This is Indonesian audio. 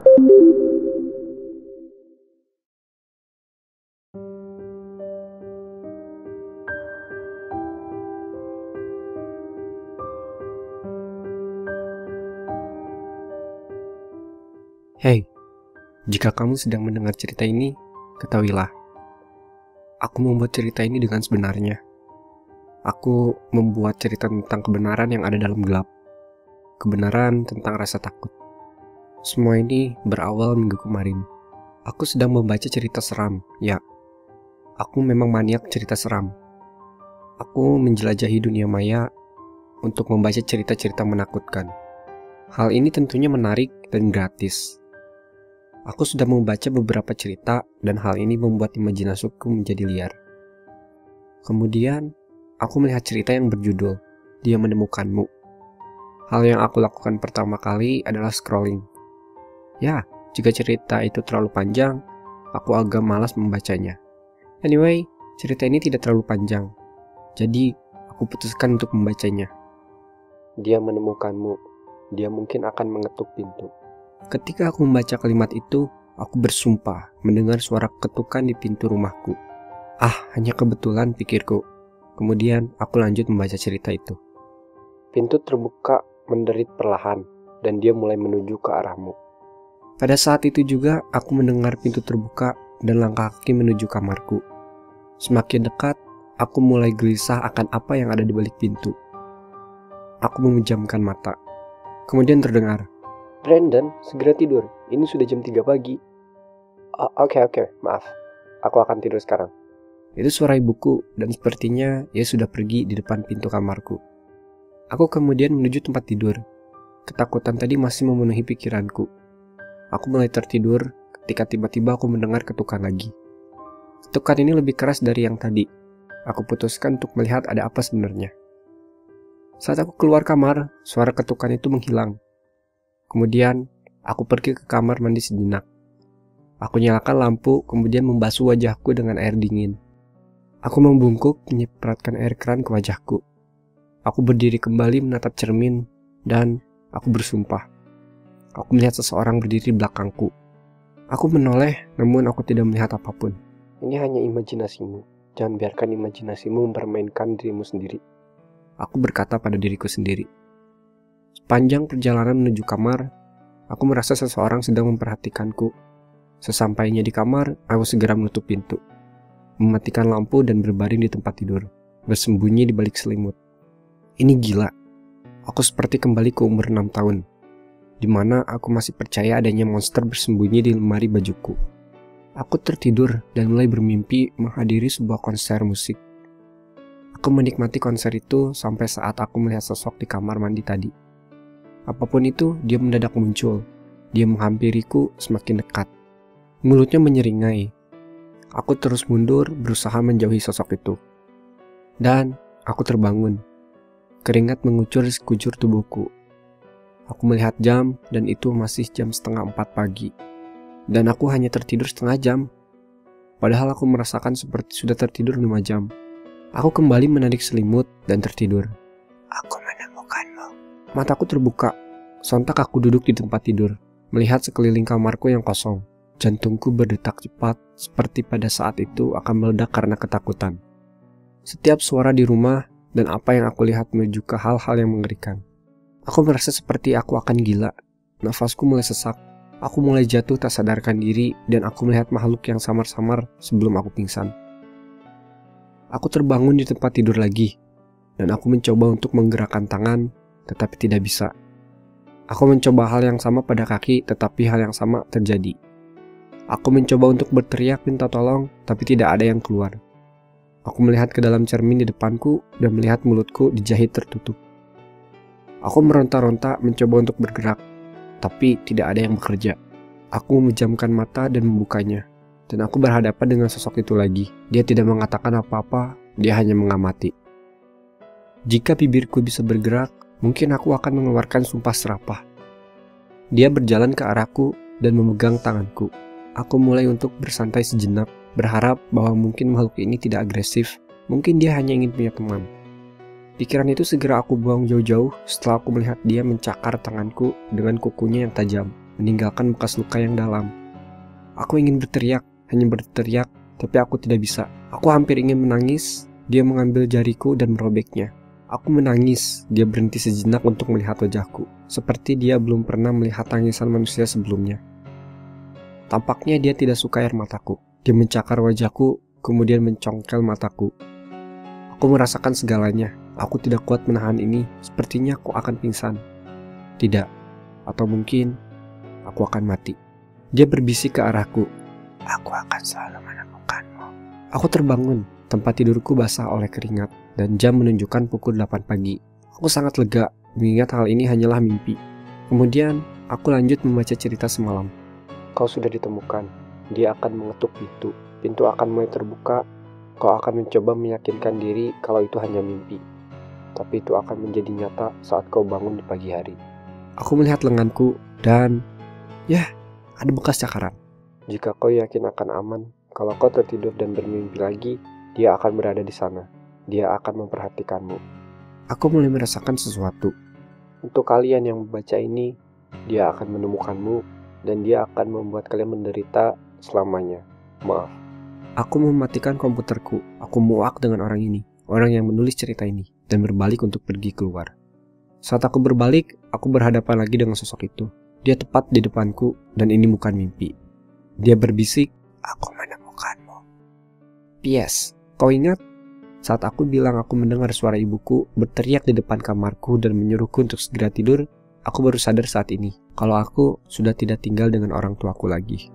Hei, jika kamu sedang mendengar cerita ini, ketahuilah, aku membuat cerita ini dengan sebenarnya. Aku membuat cerita tentang kebenaran yang ada dalam gelap. Kebenaran tentang rasa takut. Semua ini berawal minggu kemarin. Aku sedang membaca cerita seram, ya. Aku memang maniak cerita seram. Aku menjelajahi dunia maya untuk membaca cerita-cerita menakutkan. Hal ini tentunya menarik dan gratis. Aku sudah membaca beberapa cerita dan hal ini membuat imajinasiku menjadi liar. Kemudian, aku melihat cerita yang berjudul Dia Menemukanmu. Hal yang aku lakukan pertama kali adalah scrolling. Ya, jika cerita itu terlalu panjang, aku agak malas membacanya. Anyway, cerita ini tidak terlalu panjang. Jadi, aku putuskan untuk membacanya. Dia menemukanmu. Dia mungkin akan mengetuk pintu. Ketika aku membaca kalimat itu, aku bersumpah mendengar suara ketukan di pintu rumahku. Hanya kebetulan, pikirku. Kemudian aku lanjut membaca cerita itu. Pintu terbuka menderit perlahan, dan dia mulai menuju ke arahmu. Pada saat itu juga, aku mendengar pintu terbuka dan langkah kaki menuju kamarku. Semakin dekat, aku mulai gelisah akan apa yang ada di balik pintu. Aku memejamkan mata. Kemudian terdengar, "Brandon, segera tidur. Ini sudah jam 3 pagi. Oke, maaf. Aku akan tidur sekarang." Itu suara ibuku, dan sepertinya ia sudah pergi di depan pintu kamarku. Aku kemudian menuju tempat tidur. Ketakutan tadi masih memenuhi pikiranku. Aku mulai tertidur ketika tiba-tiba aku mendengar ketukan lagi. Ketukan ini lebih keras dari yang tadi. Aku putuskan untuk melihat ada apa sebenarnya. Saat aku keluar kamar, suara ketukan itu menghilang. Kemudian, aku pergi ke kamar mandi sejenak. Aku nyalakan lampu, kemudian membasuh wajahku dengan air dingin. Aku membungkuk menyipratkan air keran ke wajahku. Aku berdiri kembali menatap cermin, dan aku bersumpah. Aku melihat seseorang berdiri di belakangku. Aku menoleh, namun aku tidak melihat apapun. Ini hanya imajinasimu. Jangan biarkan imajinasimu mempermainkan dirimu sendiri. Aku berkata pada diriku sendiri. Sepanjang perjalanan menuju kamar, aku merasa seseorang sedang memperhatikanku. Sesampainya di kamar, aku segera menutup pintu, mematikan lampu dan berbaring di tempat tidur, bersembunyi di balik selimut. Ini gila. Aku seperti kembali ke umur 6 tahun, di mana aku masih percaya adanya monster bersembunyi di lemari bajuku. Aku tertidur dan mulai bermimpi menghadiri sebuah konser musik. Aku menikmati konser itu sampai saat aku melihat sosok di kamar mandi tadi. Apapun itu, dia mendadak muncul. Dia menghampiriku semakin dekat. Mulutnya menyeringai. Aku terus mundur, berusaha menjauhi sosok itu. Dan aku terbangun. Keringat mengucur di sekujur tubuhku. Aku melihat jam, dan itu masih jam 3:30 pagi. Dan aku hanya tertidur setengah jam. Padahal aku merasakan seperti sudah tertidur 5 jam. Aku kembali menarik selimut dan tertidur. Aku menemukanmu. Mataku terbuka. Sontak aku duduk di tempat tidur, melihat sekeliling kamarku yang kosong. Jantungku berdetak cepat, seperti pada saat itu akan meledak karena ketakutan. Setiap suara di rumah dan apa yang aku lihat menuju ke hal-hal yang mengerikan. Aku merasa seperti aku akan gila. Nafasku mulai sesak. Aku mulai jatuh tak sadarkan diri dan aku melihat makhluk yang samar-samar sebelum aku pingsan. Aku terbangun di tempat tidur lagi, dan aku mencoba untuk menggerakkan tangan, tetapi tidak bisa. Aku mencoba hal yang sama pada kaki, tetapi hal yang sama terjadi. Aku mencoba untuk berteriak minta tolong, tapi tidak ada yang keluar. Aku melihat ke dalam cermin di depanku dan melihat mulutku dijahit tertutup. Aku meronta-ronta mencoba untuk bergerak, tapi tidak ada yang bekerja. Aku memejamkan mata dan membukanya, dan aku berhadapan dengan sosok itu lagi. Dia tidak mengatakan apa-apa, dia hanya mengamati. Jika bibirku bisa bergerak, mungkin aku akan mengeluarkan sumpah serapah. Dia berjalan ke arahku dan memegang tanganku. Aku mulai untuk bersantai sejenak, berharap bahwa mungkin makhluk ini tidak agresif. Mungkin dia hanya ingin punya teman. Pikiran itu segera aku buang jauh-jauh setelah aku melihat dia mencakar tanganku dengan kukunya yang tajam. meninggalkan bekas luka yang dalam. Aku ingin berteriak, hanya berteriak, tapi aku tidak bisa. Aku hampir ingin menangis, dia mengambil jariku dan merobeknya. Aku menangis, dia berhenti sejenak untuk melihat wajahku, seperti dia belum pernah melihat tangisan manusia sebelumnya. Tampaknya dia tidak suka air mataku. Dia mencakar wajahku, kemudian mencongkel mataku. Aku merasakan segalanya. Aku tidak kuat menahan ini, sepertinya aku akan pingsan. Tidak, atau mungkin aku akan mati. Dia berbisik ke arahku. Aku akan selalu menemukanmu. Aku terbangun, tempat tidurku basah oleh keringat, dan jam menunjukkan pukul 8 pagi. Aku sangat lega, mengingat hal ini hanyalah mimpi. Kemudian, aku lanjut membaca cerita semalam. Kau sudah ditemukan. Dia akan mengetuk pintu. Pintu akan mulai terbuka. Kau akan mencoba meyakinkan diri kalau itu hanya mimpi. Tapi itu akan menjadi nyata saat kau bangun di pagi hari. Aku melihat lenganku dan ada bekas cakaran. Jika kau yakin akan aman, kalau kau tertidur dan bermimpi lagi, dia akan berada di sana. Dia akan memperhatikanmu. Aku mulai merasakan sesuatu. Untuk kalian yang membaca ini, dia akan menemukanmu dan dia akan membuat kalian menderita selamanya. Maaf. Aku mematikan komputerku. Aku muak dengan orang ini, orang yang menulis cerita ini, dan berbalik untuk pergi keluar. Saat aku berbalik, aku berhadapan lagi dengan sosok itu. Dia tepat di depanku, dan ini bukan mimpi. Dia berbisik, aku menemukanmu. P.S. Kau ingat? Saat aku bilang aku mendengar suara ibuku berteriak di depan kamarku dan menyuruhku untuk segera tidur, aku baru sadar saat ini, kalau aku sudah tidak tinggal dengan orang tuaku lagi.